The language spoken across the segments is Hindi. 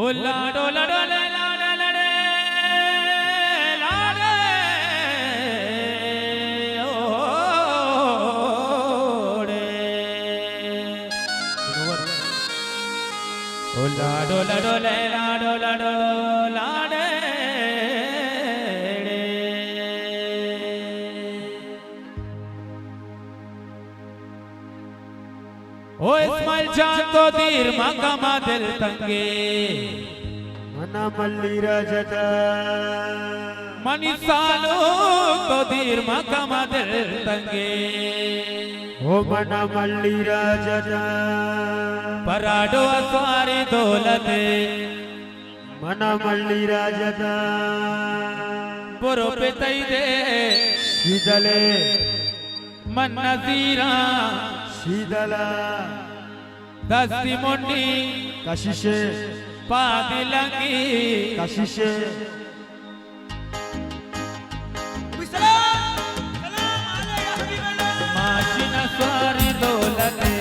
ओ लाडो लाडो ले लाडे लड़े लाडे ओड़े ओ लाडो लाडो ले लाडो लाडो लाडे ओ इस्माइल जान तो दीर मकामा दिल तंगे मना मल्ली राजता मनी सालो तो दीर मकामा दिल तंगे ओ मना मल्ली राजता पराडो अस्वारी दौलते मना मल्ली राजता पुरो पे तई दे शीदले मन नजीरा शीदला दस्ती मुंडी कशिशे पादिलंगी कशिशे माशिना स्वारी दौलते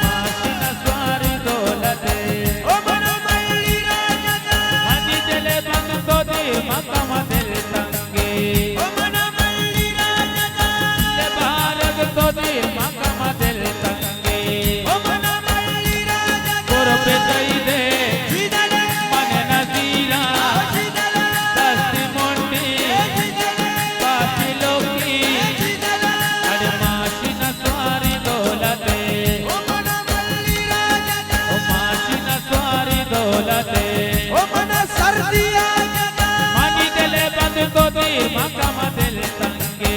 माशिना स्वारी दौलते हनी जले बंद तो दे मकामा दिल तंगे ले भारत तो दे मकामा दिल तंगे पुरो पे तई दे मन नजीरा दस्ती मुंडी पादिलोकी अरे माशिना स्वारी दौलते ओ माशिना स्वारी दौलते मानी दिले बंद को दी मकामा दिल तंगे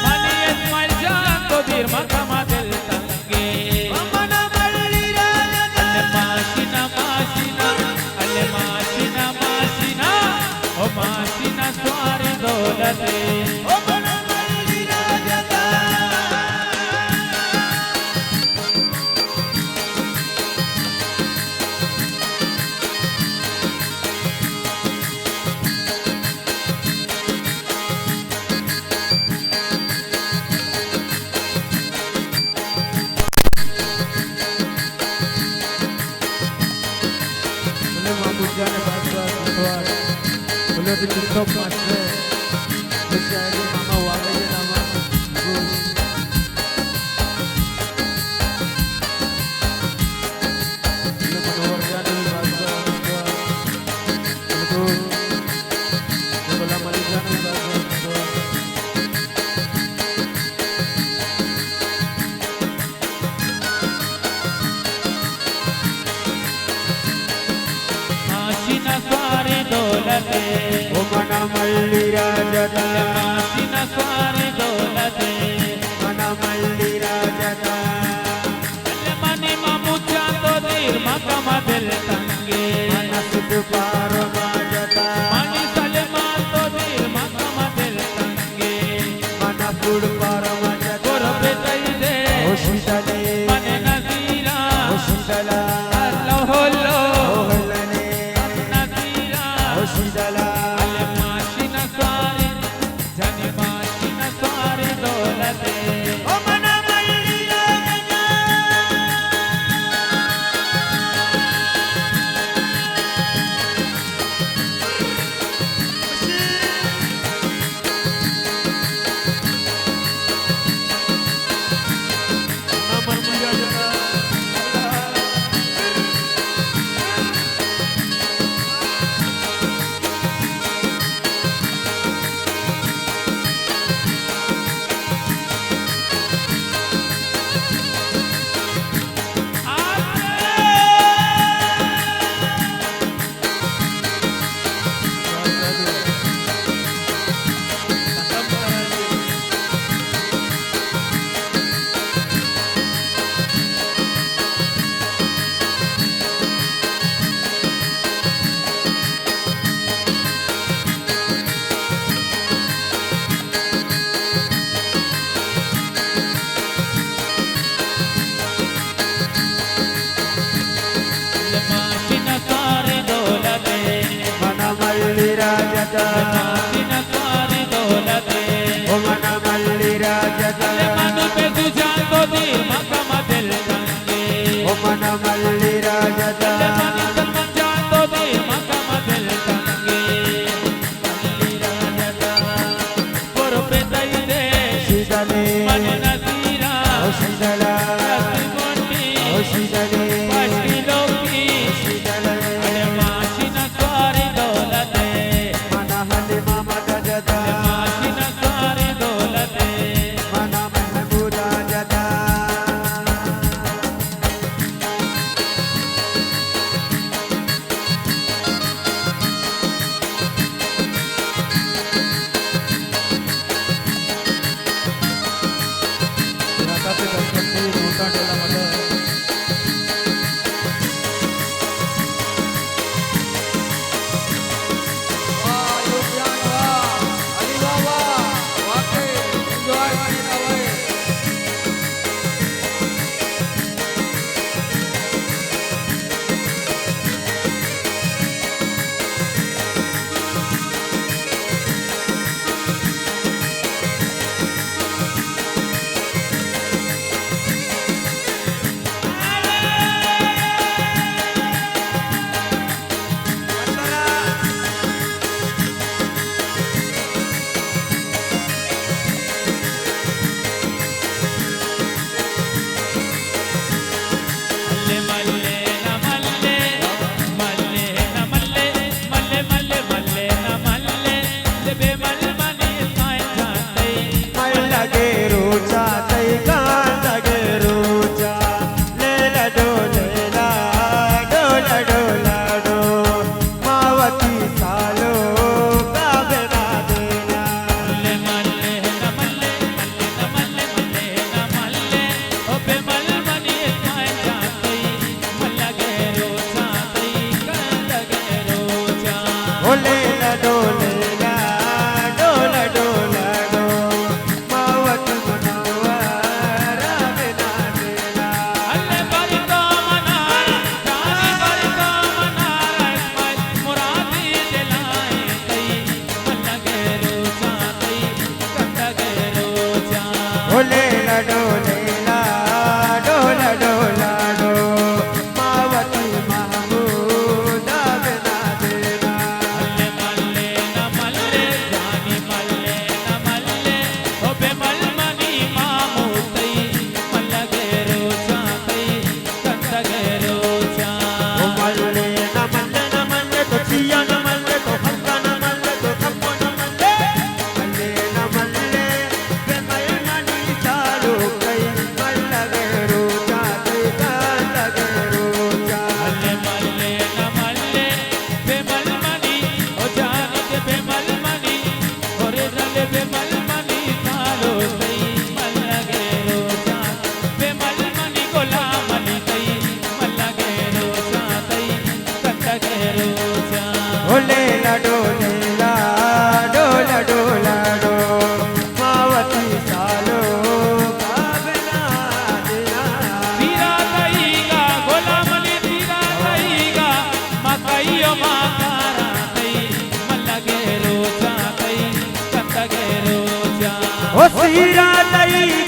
मानी इस्माइल जान को दी मकामा दिल तंगे अल्ले माशिना माशिना अल्ले माशिना माशिना ओ माशिना स्वारी दौलते Boleh mampu jalan bahasa tuan. Boleh ditutup masa. Bersama mama wajah nama Gus. Boleh menawar jalan bahasa tuan. Betul. Boleh mali jalan bahasa tuan. माशिना स्वारी दौलते O mana malli rajata, माशिना स्वारी दौलते mana malli rajata. अल्ले मनी मामू जान तो दीर मकामा दिल तंगे Mana sudu paro majata, money Salman तो दीर मकामा दिल तंगे mana pud paro majata. पुरो पे तई दे Oshitale, मन नजीरा oshitala, अल्लाह होलो ohlane, नजीरा oshitala. अल्ले माशिना स्वारी जानी माशिना स्वारी दौलते ओ मना मल्ली राजता Mana malli rajata. माशिना स्वारी दौलते Mana malli rajata, माशिना स्वारी दौलते o mana malli rajata. Manu पे तुझा तो दीर मकामा दिल तंगे मन मल्ली राजता मनी सलमान जातो दीर मकाम दिल तंगे मल्ली राजता पुर पे दई दे शीतले मन नसीरा ओ शीतला मोटी ओ शीतले पाटी लोकी शीतले अरे माशी न सारी दौलते मन हले मामा जता माशी न सारी दौलते मन महबूदा जता राता पे दर्शन से मोटा डेला मदर ओ सीरा लई